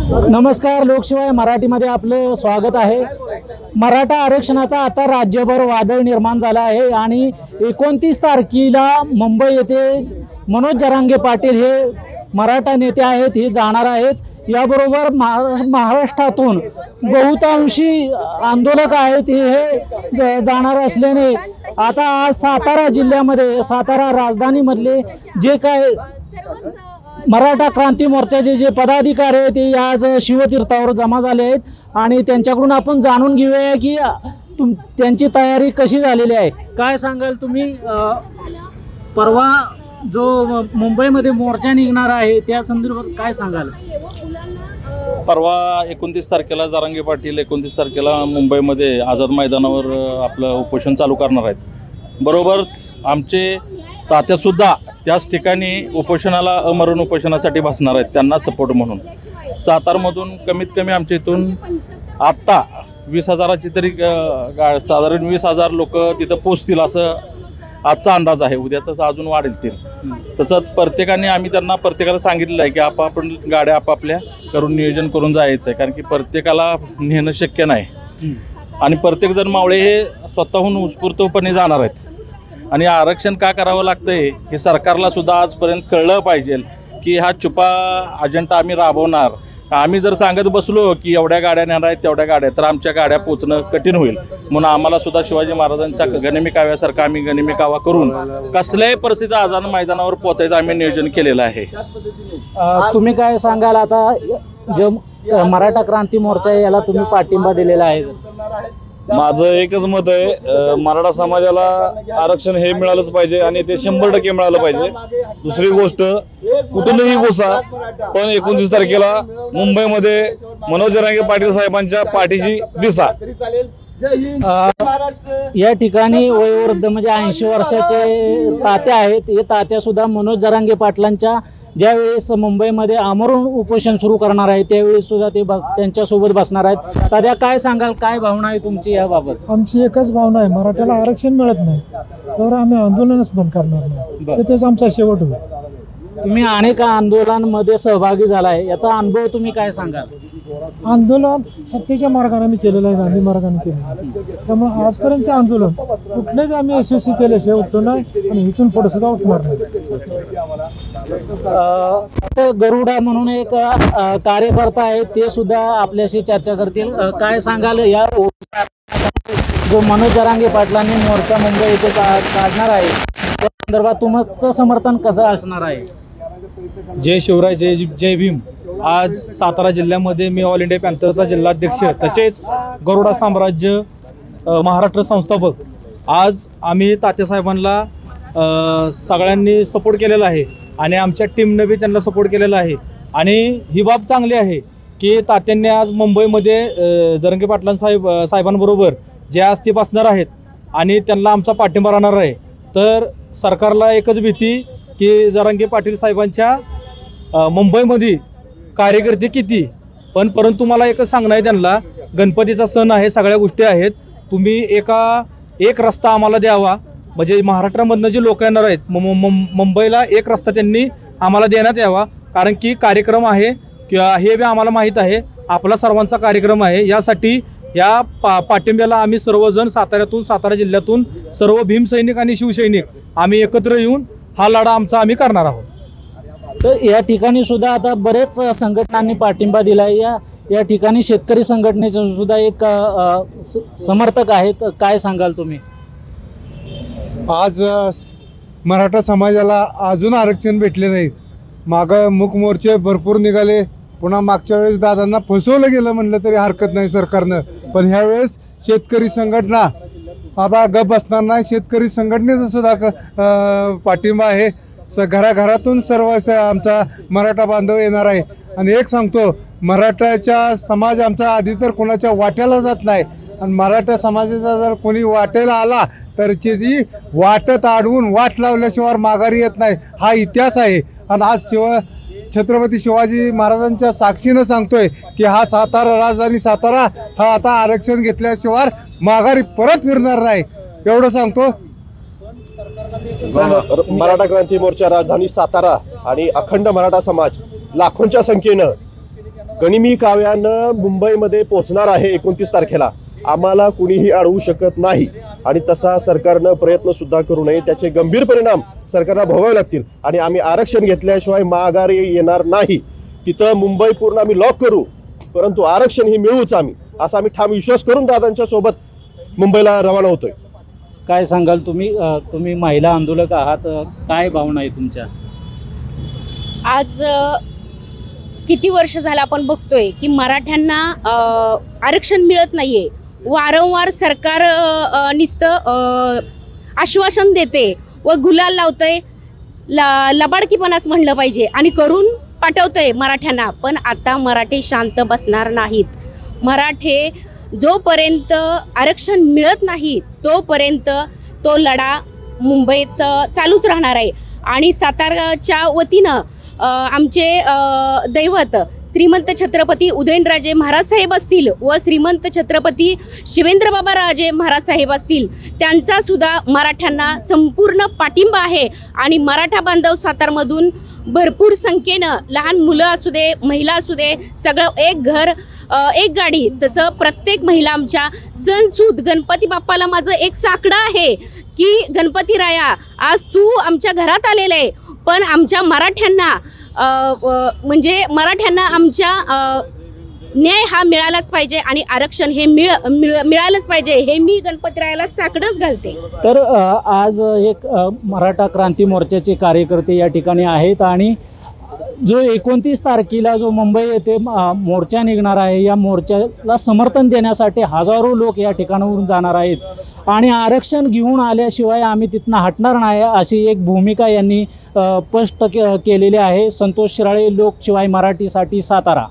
नमस्कार, लोकशिवाय मराठीमध्ये आपलं स्वागत आहे। मराठा आरक्षणाचा आता राज्यभर वादळ निर्माण झाला आहे आणि 29 तारखेला मुंबई येथे मनोज जरांगे पाटील हे मराठा नेते आहेत, हे जाणार आहेत। याबरोबर महाराष्ट्रातून बहुतांशी आंदोलक आहेत हे जाणार असल्याने आता आज सातारा जिल्ह्यामध्ये, सातारा राजधानीमधले जे काय मराठा क्रांती मोर्चाचे जे पदाधिकारी आहेत ते आज शिवतीर्थावर जमा झाले आहेत आणि त्यांच्याकडून आपण जाणून घेऊया की त्यांची तयारी कशी झालेली आहे। काय सांगाल तुम्ही? परवा जो मुंबईमध्ये मोर्चा निघणार आहे त्या संदर्भात काय सांगाल? परवा 29 तारखेला जरांगे पाटील 29 तारखेला मुंबईमध्ये आझाद मैदानावर आपलं उपोषण चालू करणार आहेत। बरोबरच आमचे तात्यासुद्धा त्याच ठिकाणी उपोषणाला अमरण उपोषणासाठी बसणार आहेत, त्यांना सपोर्ट म्हणून। सातारमधून कमीत कमी आमच्या इथून आत्ता 20,000ची तरी साधारण 20,000 लोक तिथं पोचतील असं आजचा अंदाज आहे। उद्याचं अजून वाढेल ते। तसंच प्रत्येकाने आम्ही त्यांना प्रत्येकाला सांगितलेलं आहे की आपण गाड्या आपापल्या करून नियोजन करून जायचं आहे, कारण की प्रत्येकाला नेणं शक्य नाही आणि प्रत्येकजण मावळे हे स्वतःहून उत्स्फूर्तपणे जाणार आहेत। आणि आरक्षण का करावं लागतंय हे सरकारला सुद्धा आजपर्यंत कळलं पाहिजे की हा छुपा अजेंडा आम्ही राबवणार। आम्ही जर सांगत बसलो की एवढ्या गाड्या नेणार आहेत तेवढ्या गाड्या, तर आमच्या गाड्या पोचणं कठीण होईल। म्हणून आम्हाला सुद्धा शिवाजी महाराजांच्या गनिमी काव्यासारखं आम्ही गनिमी कावा करून कसल्याही परिस्थितीत आझाद मैदानावर पोचायचं आम्ही नियोजन केलेलं आहे। तुम्ही काय सांगाल? आता जो मराठा क्रांती मोर्चा याला तुम्ही पाठिंबा दिलेला आहे। माझं एकच मत आहे, मराठा समाजाला आरक्षण हे मिळालंच पाहिजे आणि ते 100% मिळालं पाहिजे। दुसरी गोष्ट, कुठूनही घुसा, पण 29 तारखेला मुंबईमध्ये मनोज जरांगे पाटील साहेबांच्या पाठीची दिसा। या ठिकाणी वयोवृद्ध म्हणजे 80 वर्षाचे तात्या आहेत, हे तात्या सुद्धा मनोज जरांगे पाटलांच्या ज्यावेळेस मुंबईमध्ये आमरण उपोषण सुरू करणार आहे त्यावेळी सुद्धा ते त्यांच्यासोबत बसणार आहेत। तात्या, काय सांगाल? काय भावना आहे तुमची याबाबत? आमची एकच भावना आहे, मराठ्याला आरक्षण मिळत नाही तर आम्ही आंदोलनच बंद करणार नाही, तेच आमचा शेवट होईल। तुम्ही अनेक आंदोलनांमध्ये सहभागी झाला आहे, याचा अनुभव तुम्ही काय सांगाल? आंदोलन सत्तेच्या मार्गाने आम्ही केलेलं आहे, गांधी मार्गाने केलं, त्यामुळे आजपर्यंतचं आंदोलन कुठलंही आम्ही यशस्वी केल्याशिवाय उठलो नाही आणि इथून पुढे सुद्धा उठणार नाही। गरुडा म्हणून एक कार्यकर्ता आहे, ते सुद्धा आपल्याशी चर्चा करतील। काय सांगाल या जो मनोज जरांगे पाटलांनी मोर्चा मुंबई येथे काढणार आहे त्या संदर्भात तुमचं समर्थन कसं असणार आहे? जय शिवराय, जय भीम। आज सातारा जिल्ह्यामध्ये मी ऑल इंडिया पॅन्थरचा जिल्हाध्यक्ष तसेच गरुडा साम्राज्य महाराष्ट्र संस्थापक, आज आम्ही तात्यासाहेबांना सगळ्यांनी सपोर्ट केलेला आहे आणि आमच्या टीमनं बी त्यांना सपोर्ट केलेला आहे। आणि ही बाब चांगली आहे की तात्यांनी आज मुंबईमध्ये जरांगे पाटलां साहेबांबरोबर जे आज ते बसणार आहेत आणि त्यांना आमचा पाठिंबा राहणार आहे। तर सरकारला एकच भीती की जरांगे पाटील साहेबांच्या मुंबईमध्ये कार्यकर्ते किती, परंतु मला एकच सांगणं आहे त्यांना, गणपतीचा सण आहे, सगळ्या गोष्टी आहेत, तुम्ही एक रस्ता आम्हाला द्यावा, म्हणजे महाराष्ट्रामधनं जे लोक येणार आहेत मुंबईला एक रस्ता त्यांनी आम्हाला देण्यात यावा, कारण की कार्यक्रम आहे किंवा हे बी आम्हाला माहीत आहे आपला सर्वांचा कार्यक्रम आहे। यासाठी या पाठिंब्याला आम्ही सर्वजण साताऱ्यातून, सातारा जिल्ह्यातून सर्व भीमसैनिक आणि शिवसैनिक आम्ही एकत्र येऊन हा लढा आमचा आम्ही करणार आहोत। तर या ठिकाणी सुद्धा आता बरेच संघटनांनी पाठिंबा दिला आहे। या ठिकाणी शेतकरी संघटनेचे सुद्धा एक समर्थक आहेत, काय सांगाल तुम्ही? आज मराठा समाजाला अजून आरक्षण भेटले नाही, मागं मूक मोर्चे भरपूर निघाले, पुन्हा मागच्या वेळेस दादांना फसवलं गेलं म्हणलं तरी हरकत नाही सरकारनं, पण ह्यावेळेस शेतकरी संघटना आता गप बसणार नाही। शेतकरी संघटनेचा सुद्धा पाठिंबा आहे, घराघरातून सर्व आमचा मराठा बांधव येणार आहे। आणि एक सांगतो, मराठाच्या समाज आमचा आधी तर कोणाच्या वाट्याला जात नाही आणि मराठा समाजाचा जर कोणी वाटेला आला तर ती वाटत अडवून वाट लावल्याशिवाय माघारी येत नाही, हा इतिहास आहे। आणि आज छत्रपती शिवाजी महाराजांच्या साक्षीनं सांगतोय की हा सातारा, राजधानी सातारा हा आता आरक्षण घेतल्याशिवाय माघारी परत फिरणार नाही, एवढं सांगतो। मराठा क्रांती मोर्चा राजधानी सातारा आणि अखंड मराठा समाज लाखोंच्या संख्येनं गनिमी काव्यानं मुंबईमध्ये पोहोचणार आहे 29 तारखेला, आम्हाला कुणीही अडवू शकत नाही आणि तसा सरकारनं प्रयत्नसुद्धा करू नये. त्याचे गंभीर परिणाम सरकारला भोगावे लागतील आणि आम्ही आरक्षण घेतल्याशिवाय माघारी येणार नाही. तिथं मुंबई पूर्ण आम्ही लॉक करू, परंतु आरक्षण हे मिळवूच आम्ही, असा आम्ही ठाम विश्वास करून दादांच्या सोबत मुंबईला रवाना होतोय. काय सांगाल तुम्ही महिला आंदोलक आहात, काय भावना आहे तुमच्या? आज किती वर्ष झालं आपण बघतोय की मराठ्यांना आरक्षण मिळत नाहीये. वारंवार सरकार नुसतं आश्वासन देते व गुलाल लावतंय, लबाडकीपणाच म्हणलं पाहिजे, आणि करून पाठवतंय मराठ्यांना. पण आता मराठे शांत बसणार नाहीत. मराठे जोपर्यंत आरक्षण मिळत नाही तोपर्यंत तो लढा मुंबईत चालूच राहणार आहे. आणि साताराच्या वतीनं आमचे दैवत श्रीमंत छत्रपती उदयनराजे महाराज साहेब असतील व श्रीमंत छत्रपती शिवेंद्रबाबा राजे महाराज साहेब असतील, त्यांचा सुद्धा मराठ्यांना संपूर्ण पाठिंबा आहे. आणि मराठा बांधव सातारमधून भरपूर संख्येनं, लहान मुलं असू दे, महिला असू दे, सगळं एक घर एक गाडी, तसं प्रत्येक महिला आमच्या सणसूद गणपती बाप्पाला माझं एक साकडं आहे की गणपती राया आज तू आमच्या घरात आलेलं आहे, पण आमच्या मराठ्यांना म्हणजे मराठ्यांना आमच्या न्याय हा मिळालाच पाहिजे आणि आरक्षण हे मिळालंच पाहिजे, हे मी गणपतीरायाला साकडंच घालते. तर आज एक मराठा क्रांती मोर्चाचे कार्यकर्ते या ठिकाणी आहेत आणि जो 29 तारखेला जो मुंबई येथे मोर्चा निघणार आहे, या मोर्चाला समर्थन देण्यासाठी हजारो लोक या ठिकाणावरून जाणार आहेत आणि आरक्षण घेऊन आल्याशिवाय आम्ही तिथनं हटणार नाही, अशी एक भूमिका यांनी स्पष्ट केलेली आहे. संतोष शिराळे, लोकशिवाय मराठीसाठी, सातारा.